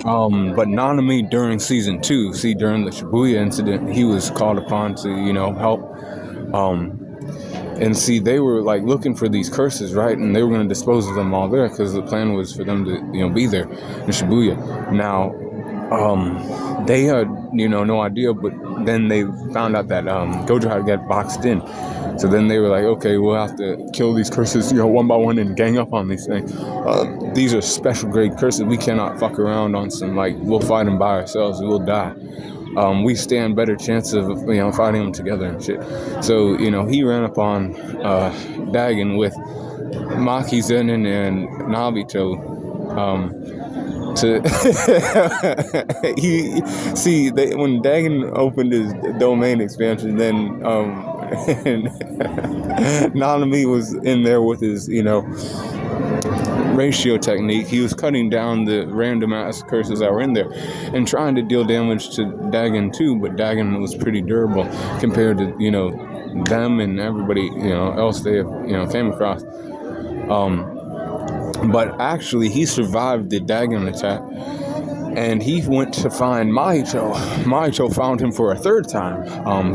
But Nanami during season 2, see, during the Shibuya incident, he was called upon to, help. And see, they were like looking for these curses, right? And they were going to dispose of them all there because the plan was for them to, be there in Shibuya. Now, they had, no idea, but then they found out that Gojo had got boxed in. So then they were like, okay, we'll have to kill these curses, one by one and gang up on these things. These are special grade curses. We cannot fuck around on some, we'll fight them by ourselves and we'll die. We stand better chance of, fighting them together and shit. So, he ran upon Dagon with Maki Zenin and Nabito. When Dagon opened his domain expansion, then Nanami was in there with his, ratio technique. He was cutting down the random ass curses that were in there and trying to deal damage to Dagon too, but Dagon was pretty durable compared to, them and everybody, else they have, came across. But actually he survived the Dagon attack and he went to find Mahito. Mahito found him for a third time.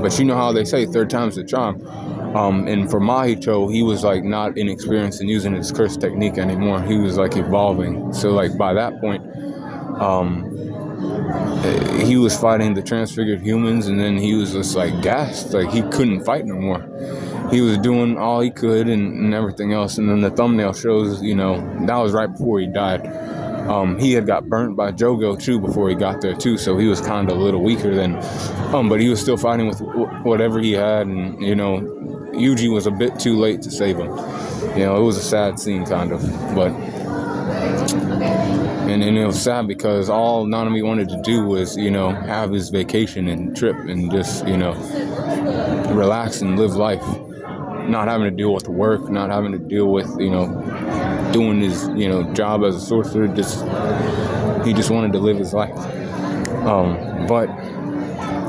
But you know how they say third time's the charm. And for Mahito, he was not inexperienced in using his curse technique anymore. He was evolving. So by that point, he was fighting the transfigured humans, and then he was just gassed. He couldn't fight no more. He was doing all he could and everything else. And then the thumbnail shows, that was right before he died. He had got burnt by Jogo too before he got there too, so he was kind of a little weaker than, but he was still fighting with whatever he had, and Yuji was a bit too late to save him. It was a sad scene kind of, but and it was sad because all Nanami wanted to do was have his vacation and trip and just relax and live life, not having to deal with work, not having to deal with doing his job as a sorcerer. He just wanted to live his life. But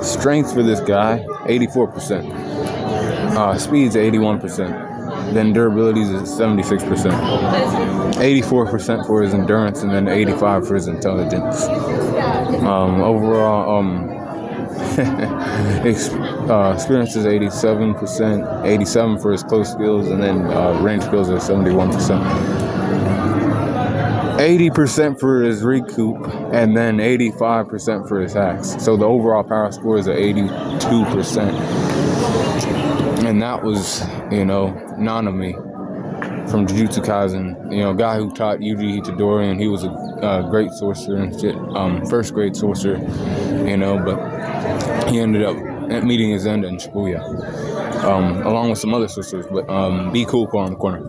strength for this guy, 84%. Speed's 81%. Then durability is 76%. 84% for his endurance, and then 85% for his intelligence. Overall, experience is 87%, 87% for his close skills, and then range skills are 71%. 80% for his recoup, and then 85% for his hacks. So the overall power score is 82%. And that was, Nanami from Jujutsu Kaisen, guy who taught Yuji Itadori, and he was a great sorcerer and shit, first grade sorcerer, but he ended up meeting his end in Shibuya, along with some other sorcerers, but be cool on the corner.